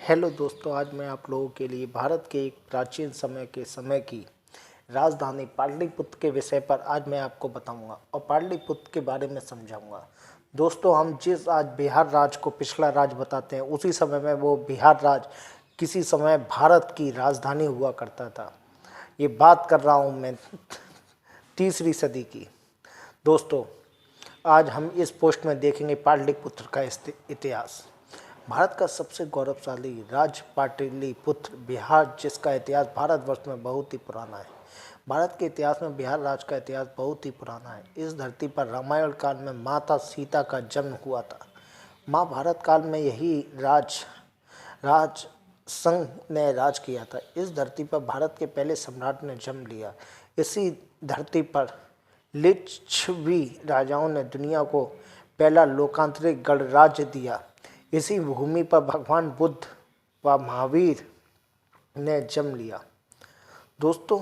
Hello दोस्तों, आज मैं आप लोगों के लिए भारत के एक प्राचीन समय की राजधानी पाटलिपुत्र के विषय पर आज मैं आपको बताऊंगा और पाटलिपुत्र के बारे में समझाऊंगा। दोस्तों, हम जिस आज बिहार राज्य को पिछला राज्य बताते हैं, उसी समय में वो बिहार राज्य किसी समय भारत की राजधानी हुआ करता था। ये बात कर रहा हूँ मैं 3वीं सदी की। दोस्तों, आज हम इस पोस्ट में देखेंगे पाटलिपुत्र का इतिहास। भारत का सबसे गौरवशाली राज्य पाटलिपुत्र बिहार, जिसका इतिहास भारतवर्ष में बहुत ही पुराना है। भारत के इतिहास में बिहार राज्य का इतिहास बहुत ही पुराना है। इस धरती पर रामायण काल में माता सीता का जन्म हुआ था। महाभारत काल में यही राज संघ ने राज किया था। इस धरती पर भारत के पहले सम्राट ने जन्म लिया। इसी धरती पर लिच्छवी राजाओं ने दुनिया को पहला लोकांतरिक गणराज्य दिया। इसी भूमि पर भगवान बुद्ध व महावीर ने जन्म लिया। दोस्तों,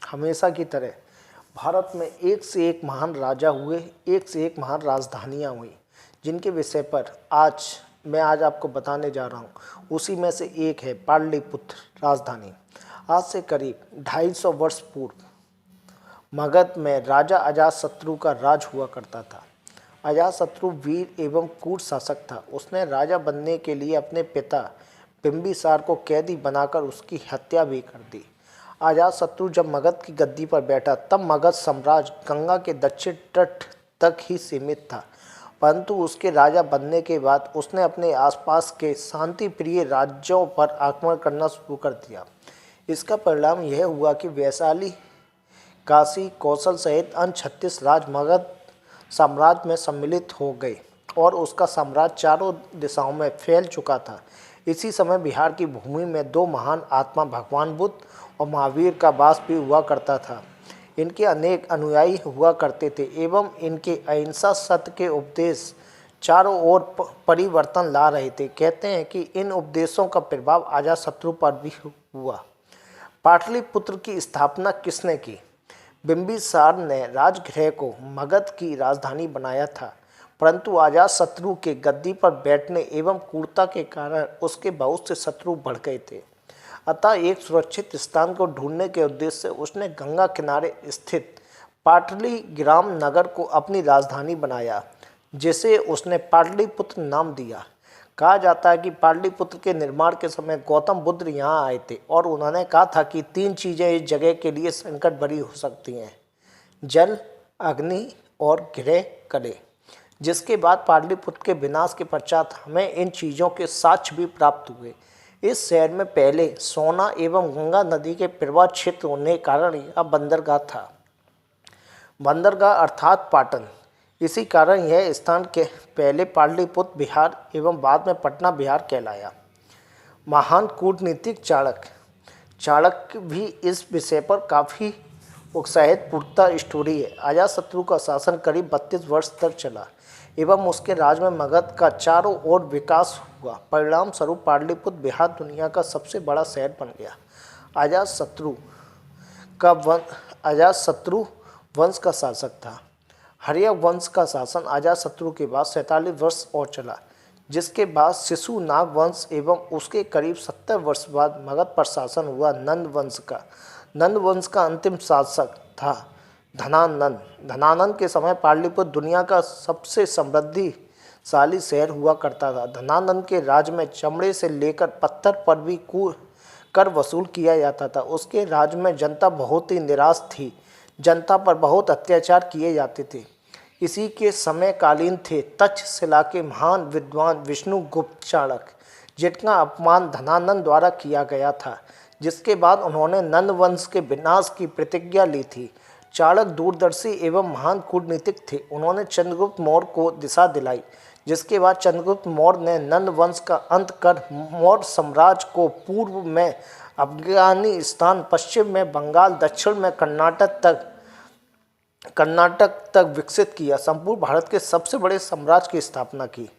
हमेशा की तरह भारत में एक से एक महान राजा हुए, एक से एक महान राजधानियाँ हुई, जिनके विषय पर मैं आज आपको बताने जा रहा हूँ। उसी में से एक है पाटलिपुत्र राजधानी। आज से करीब 250 वर्ष पूर्व मगध में राजा अजातशत्रु का राज हुआ करता था। अजातशत्रु वीर एवं क्रूर शासक था। उसने राजा बनने के लिए अपने पिता बिंबिसार को कैदी बनाकर उसकी हत्या भी कर दी। अजातशत्रु जब मगध की गद्दी पर बैठा, तब मगध साम्राज्य गंगा के दक्षिण तट तक ही सीमित था, परंतु उसके राजा बनने के बाद उसने अपने आसपास के शांति प्रिय राज्यों पर आक्रमण करना शुरू कर दिया। इसका परिणाम यह हुआ कि वैशाली, काशी, कौशल सहित अन्य 36 राज्य मगध साम्राज्य में सम्मिलित हो गए और उसका साम्राज्य चारों दिशाओं में फैल चुका था। इसी समय बिहार की भूमि में दो महान आत्मा भगवान बुद्ध और महावीर का वास भी हुआ करता था। इनके अनेक अनुयायी हुआ करते थे एवं इनके अहिंसा सत्य के उपदेश चारों ओर परिवर्तन ला रहे थे। कहते हैं कि इन उपदेशों का प्रभाव अजातशत्रु पर भी हुआ। पाटलिपुत्र की स्थापना किसने की? बिंबिसार ने राजगृह को मगध की राजधानी बनाया था, परंतु अजातशत्रु के गद्दी पर बैठने एवं क्रूरता के कारण उसके बहुत से शत्रु बढ़ गए थे। अतः एक सुरक्षित स्थान को ढूंढने के उद्देश्य से उसने गंगा किनारे स्थित पाटलिग्राम नगर को अपनी राजधानी बनाया, जिसे उसने पाटलिपुत्र नाम दिया। कहा जाता है कि पाटलिपुत्र के निर्माण के समय गौतम बुद्ध यहाँ आए थे और उन्होंने कहा था कि 3 चीज़ें इस जगह के लिए संकट भरी हो सकती हैं: जल, अग्नि और गृह कले। जिसके बाद पाटलिपुत्र के विनाश के पश्चात हमें इन चीज़ों के साक्ष्य भी प्राप्त हुए। इस शहर में पहले सोना एवं गंगा नदी के प्रवाह क्षेत्र होने के कारण यह बंदरगाह था। बंदरगाह अर्थात पाटन। इसी कारण यह स्थान के पहले पाटलिपुत्र बिहार एवं बाद में पटना बिहार कहलाया। महान कूटनीतिक चाणक्य भी इस विषय पर काफ़ी उत्साहित पुख्ता स्टोरी है। अजातशत्रु का शासन करीब 32 वर्ष तक चला एवं उसके राज में मगध का चारों ओर विकास हुआ। परिणाम स्वरूप पाटलिपुत्र बिहार दुनिया का सबसे बड़ा शहर बन गया। अजातशत्रु वंश का शासक था। हर्य वंश का शासन अजातशत्रु के बाद 47 वर्ष और चला, जिसके बाद शिशुनाग वंश एवं उसके करीब 70 वर्ष बाद मगध पर शासन हुआ नंद वंश का। नंद वंश का अंतिम शासक था धनानंद। धनानंद के समय पाटलिपुत्र दुनिया का सबसे समृद्धिशाली शहर हुआ करता था। धनानंद के राज में चमड़े से लेकर पत्थर पर भी कर वसूल किया जाता था। उसके राज में जनता बहुत ही निराश थी। जनता पर बहुत अत्याचार किए जाते थे। इसी के समकालीन थे तक्षशिला के महान विद्वान विष्णुगुप्त चाणक्य, जिनका अपमान धनानंद द्वारा किया गया था, जिसके बाद उन्होंने नंद वंश के विनाश की प्रतिज्ञा ली थी। चाणक्य दूरदर्शी एवं महान कूटनीतिक थे। उन्होंने चंद्रगुप्त मौर्य को दिशा दिलाई, जिसके बाद चंद्रगुप्त मौर्य ने नंद वंश का अंत कर मौर्य साम्राज्य को पूर्व में अफगानिस्तान, पश्चिम में बंगाल, दक्षिण में कर्नाटक तक विकसित किया। संपूर्ण भारत के सबसे बड़े साम्राज्य की स्थापना की।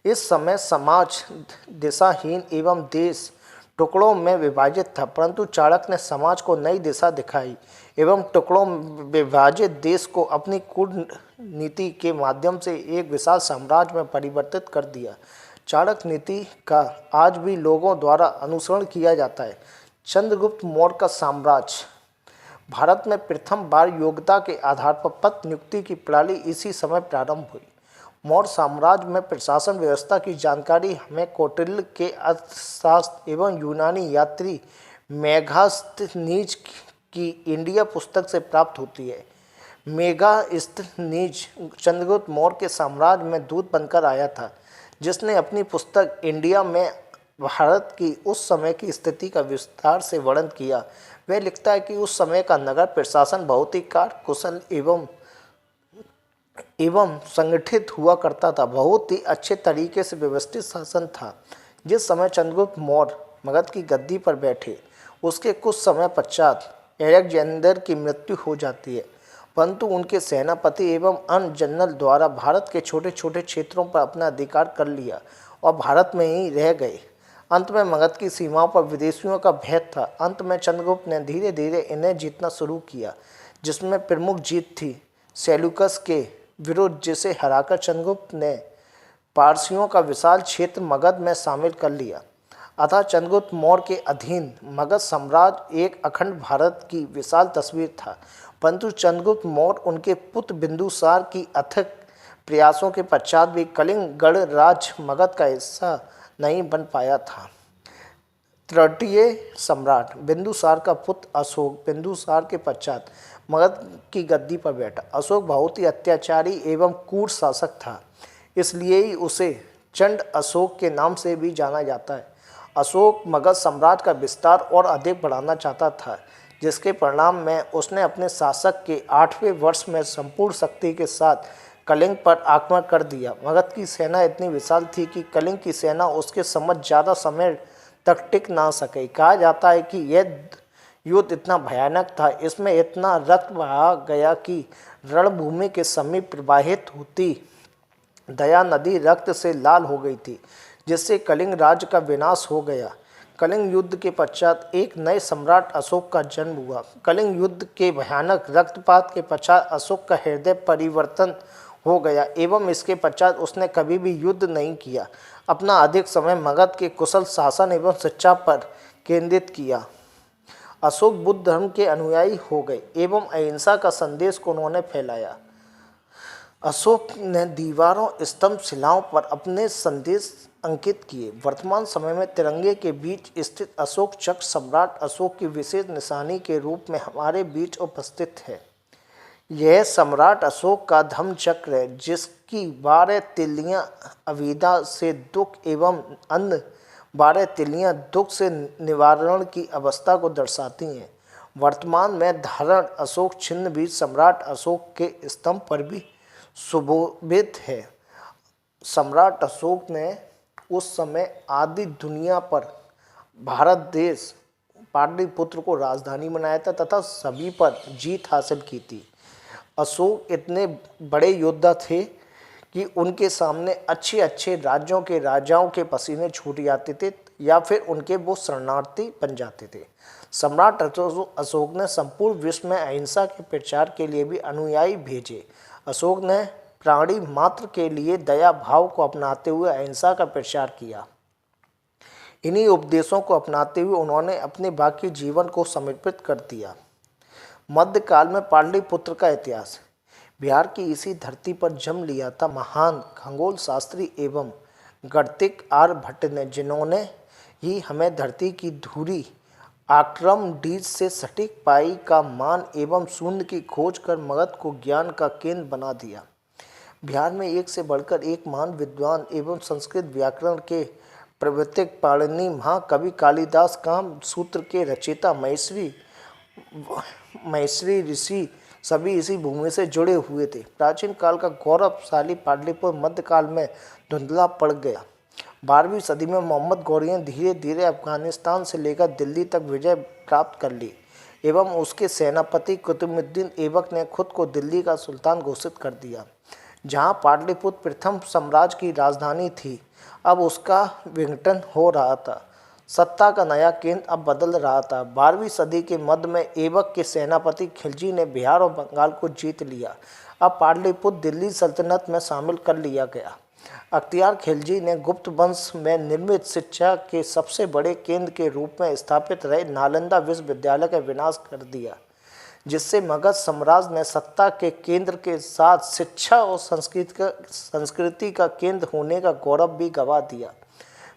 इस समय समाज दिशाहीन एवं देश टुकड़ों में विभाजित था, परंतु चाणक्य ने समाज को नई दिशा दिखाई एवं टुकड़ों में विभाजित देश को अपनी कूटनीति के माध्यम से एक विशाल साम्राज्य में परिवर्तित कर दिया। चाणक्य नीति का आज भी लोगों द्वारा अनुसरण किया जाता है। चंद्रगुप्त मौर्य का साम्राज्य। भारत में प्रथम बार योग्यता के आधार पर पद नियुक्ति की प्रणाली इसी समय प्रारंभ हुई। मौर्य साम्राज्य में प्रशासन व्यवस्था की जानकारी हमें कौटिल्य के अर्थशास्त्र एवं यूनानी यात्री मेगास्थनीज की इंडिया पुस्तक से प्राप्त होती है। मेगास्थनीज चंद्रगुप्त मौर्य के साम्राज्य में दूत बनकर आया था, जिसने अपनी पुस्तक इंडिया में भारत की उस समय की स्थिति का विस्तार से वर्णन किया। वह लिखता है कि उस समय का नगर प्रशासन बहुत ही कार्यकुशल एवं संगठित हुआ करता था। बहुत ही अच्छे तरीके से व्यवस्थित शासन था। जिस समय चंद्रगुप्त मौर्य मगध की गद्दी पर बैठे, उसके कुछ समय पश्चात अलेक्जेंडर की मृत्यु हो जाती है, परंतु उनके सेनापति एवं अन्य जनरल द्वारा भारत के छोटे छोटे क्षेत्रों पर अपना अधिकार कर लिया और भारत में ही रह गए। अंत में मगध की सीमाओं पर विदेशियों का भय था। अंत में चंद्रगुप्त ने धीरे धीरे इन्हें जीतना शुरू किया, जिसमें प्रमुख जीत थी सेल्यूकस के विरुद्ध, जिसे हराकर चंद्रगुप्त ने पारसियों का विशाल क्षेत्र मगध में शामिल कर लिया। अतः चंद्रगुप्त मौर्य के अधीन मगध साम्राज्य एक अखंड भारत की विशाल तस्वीर था। परंतु चंद्रगुप्त मौर्य उनके पुत्र बिंदुसार की अथक प्रयासों के पश्चात भी कलिंग गणराज्य मगध का हिस्सा नहीं बन पाया था। तृतीय सम्राट बिंदुसार का पुत्र अशोक बिंदुसार के पश्चात मगध की गद्दी पर बैठा। अशोक बहुत ही अत्याचारी एवं क्रूर शासक था, इसलिए ही उसे चंड अशोक के नाम से भी जाना जाता है। अशोक मगध साम्राज्य का विस्तार और अधिक बढ़ाना चाहता था, जिसके परिणाम में उसने अपने शासक के 8वें वर्ष में संपूर्ण शक्ति के साथ कलिंग पर आक्रमण कर दिया। मगध की सेना इतनी विशाल थी कि कलिंग की सेना उसके समक्ष ज़्यादा समय तक टिक ना सके। कहा जाता है कि यह युद्ध इतना भयानक था, इसमें इतना रक्त बहा गया कि रणभूमि के समीप प्रवाहित होती दया नदी रक्त से लाल हो गई थी, जिससे कलिंग राज्य का विनाश हो गया। कलिंग युद्ध के पश्चात एक नए सम्राट अशोक का जन्म हुआ। कलिंग युद्ध के भयानक रक्तपात के पश्चात अशोक का हृदय परिवर्तन हो गया एवं इसके पश्चात उसने कभी भी युद्ध नहीं किया। अपना अधिक समय मगध के कुशल शासन एवं शिक्षा पर केंद्रित किया। अशोक बुद्ध धर्म के अनुयायी हो गए एवं अहिंसा का संदेश को उन्होंने फैलाया। अशोक ने दीवारों, स्तंभ, शिलाओं पर अपने संदेश अंकित किए। वर्तमान समय में तिरंगे के बीच स्थित अशोक चक्र सम्राट अशोक की विशेष निशानी के रूप में हमारे बीच उपस्थित है। यह सम्राट अशोक का धम्म चक्र है, जिसकी 12 तिल्लियां अविद्या से दुख एवं अन्य 12 तिल्लियां दुख से निवारण की अवस्था को दर्शाती हैं। वर्तमान में धारण अशोक चिन्ह भी सम्राट अशोक के स्तंभ पर भी सुशोभित है। सम्राट अशोक ने उस समय आदि दुनिया पर भारत देश पाटलिपुत्र को राजधानी बनाया था तथा सभी पर जीत हासिल की थी। अशोक इतने बड़े योद्धा थे कि उनके सामने अच्छे अच्छे राज्यों के राजाओं के पसीने छूट जाते थे या फिर उनके वो शरणार्थी बन जाते थे। सम्राट अशोक ने संपूर्ण विश्व में अहिंसा के प्रचार के लिए भी अनुयायी भेजे। अशोक ने प्राणी मात्र के लिए दया भाव को अपनाते हुए अहिंसा का प्रचार किया। इन्हीं उपदेशों को अपनाते हुए उन्होंने अपने बाकी जीवन को समर्पित कर दिया। मध्यकाल में पाटलिपुत्र का इतिहास। बिहार की इसी धरती पर जन्म लिया था महान खगोल शास्त्री एवं गणितज्ञ आर्यभट्ट ने, जिन्होंने ही हमें धरती की धुरी आक्रम डीज से सटीक पाई का मान एवं शून्य की खोज कर मगध को ज्ञान का केंद्र बना दिया। बिहार में एक से बढ़कर एक महान विद्वान एवं संस्कृत व्याकरण के प्रवर्तक पाणिनि, महाकवि कालिदास, काम सूत्र के रचयिता महर्षि ऋषि सभी इसी भूमि से जुड़े हुए थे। प्राचीन काल का गौरवशाली पाटलिपुत्र मध्यकाल में धुंधला पड़ गया। 12वीं सदी में मोहम्मद गौरी ने धीरे धीरे अफगानिस्तान से लेकर दिल्ली तक विजय प्राप्त कर ली एवं उसके सेनापति कुतुबुद्दीन ऐबक ने खुद को दिल्ली का सुल्तान घोषित कर दिया। जहां पाटलिपुत्र प्रथम साम्राज्य की राजधानी थी, अब उसका विघटन हो रहा था। सत्ता का नया केंद्र अब बदल रहा था। 12वीं सदी के मध्य में ऐबक के सेनापति खिलजी ने बिहार और बंगाल को जीत लिया। अब पाटलिपुत्र दिल्ली सल्तनत में शामिल कर लिया गया। अख्तियार खिलजी ने गुप्त वंश में निर्मित शिक्षा के सबसे बड़े केंद्र के रूप में स्थापित रहे नालंदा विश्वविद्यालय का विनाश कर दिया, जिससे मगध साम्राज्य ने सत्ता के केंद्र के साथ शिक्षा और संस्कृति का केंद्र होने का गौरव भी गंवा दिया।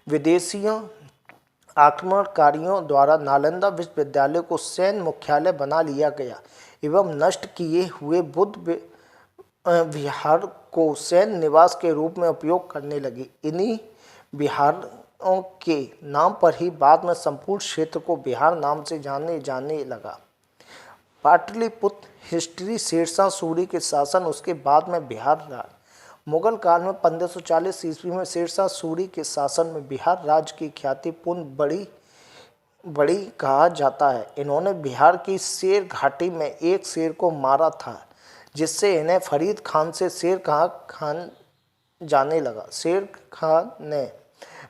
विदेशियों आक्रमणकारियों द्वारा नालंदा विश्वविद्यालय को सैन्य मुख्यालय बना लिया गया एवं नष्ट किए हुए बुद्ध विहार को सैन्य निवास के रूप में उपयोग करने लगी। इन्हीं विहारों के नाम पर ही बाद में संपूर्ण क्षेत्र को बिहार नाम से जाने लगा। पाटलिपुत्र हिस्ट्री शेरशाह सूरी के शासन उसके बाद में बिहार राज। मुगल काल में 1540 ईस्वी में शेरशाह सूरी के शासन में बिहार राज्य की ख्याति पुनः बड़ी कहा जाता है। इन्होंने बिहार की शेर घाटी में एक शेर को मारा था, जिससे इन्हें फरीद खान से शेर खान जाने लगा। शेर खान ने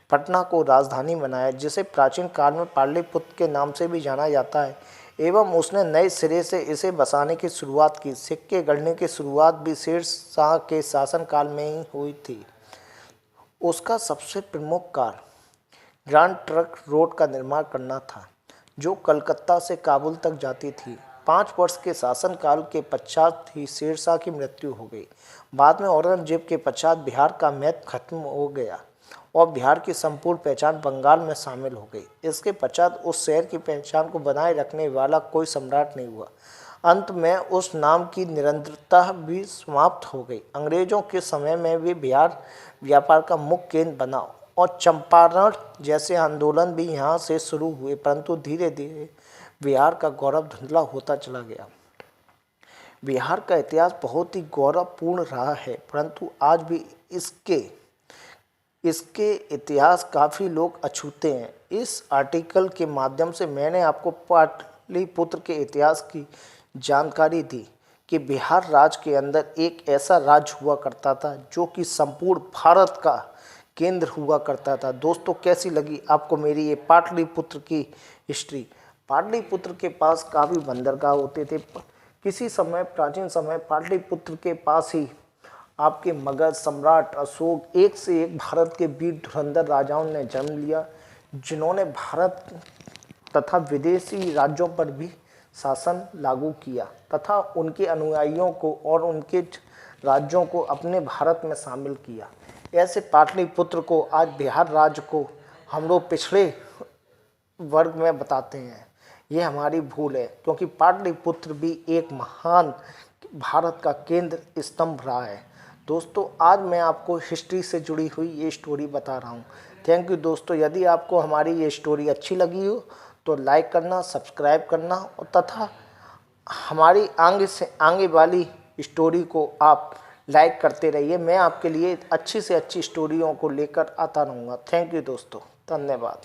पटना को राजधानी बनाया, जिसे प्राचीन काल में पाटलिपुत्र के नाम से भी जाना जाता है, एवं उसने नए सिरे से इसे बसाने की शुरुआत की। सिक्के गढ़ने की शुरुआत भी शेरशाह के शासनकाल में ही हुई थी। उसका सबसे प्रमुख कार्य ग्रांड ट्रंक रोड का निर्माण करना था, जो कलकत्ता से काबुल तक जाती थी। 5 वर्ष के शासनकाल के पश्चात ही शेरशाह की मृत्यु हो गई। बाद में औरंगजेब के पश्चात बिहार का महत्व खत्म हो गया और बिहार की संपूर्ण पहचान बंगाल में शामिल हो गई। इसके पश्चात उस शहर की पहचान को बनाए रखने वाला कोई सम्राट नहीं हुआ। अंत में उस नाम की निरंतरता भी समाप्त हो गई। अंग्रेजों के समय में भी बिहार व्यापार का मुख्य केंद्र बना और चंपारण जैसे आंदोलन भी यहाँ से शुरू हुए, परंतु धीरे धीरे बिहार का गौरव धुंधला होता चला गया। बिहार का इतिहास बहुत ही गौरवपूर्ण रहा है, परंतु आज भी इसके इतिहास काफ़ी लोग अछूते हैं। इस आर्टिकल के माध्यम से मैंने आपको पाटलिपुत्र के इतिहास की जानकारी दी कि बिहार राज्य के अंदर एक ऐसा राज्य हुआ करता था जो कि संपूर्ण भारत का केंद्र हुआ करता था। दोस्तों, कैसी लगी आपको मेरी ये पाटलिपुत्र की हिस्ट्री? पाटलिपुत्र के पास काफ़ी बंदरगाह होते थे। किसी समय प्राचीन समय पाटलिपुत्र के पास ही आपके मगध सम्राट अशोक एक से एक भारत के वीर धुरंधर राजाओं ने जन्म लिया, जिन्होंने भारत तथा विदेशी राज्यों पर भी शासन लागू किया तथा उनके अनुयायियों को और उनके राज्यों को अपने भारत में शामिल किया। ऐसे पाटलिपुत्र को आज बिहार राज्य को हम लोग पिछड़े वर्ग में बताते हैं। ये हमारी भूल है, क्योंकि पाटलिपुत्र भी एक महान भारत का केंद्र स्तंभ रहा है। दोस्तों, आज मैं आपको हिस्ट्री से जुड़ी हुई ये स्टोरी बता रहा हूँ। थैंक यू दोस्तों। यदि आपको हमारी ये स्टोरी अच्छी लगी हो तो लाइक करना, सब्सक्राइब करना और तथा हमारी आगे वाली स्टोरी को आप लाइक करते रहिए। मैं आपके लिए अच्छी से अच्छी स्टोरियों को लेकर आता रहूँगा। थैंक यू दोस्तों, धन्यवाद।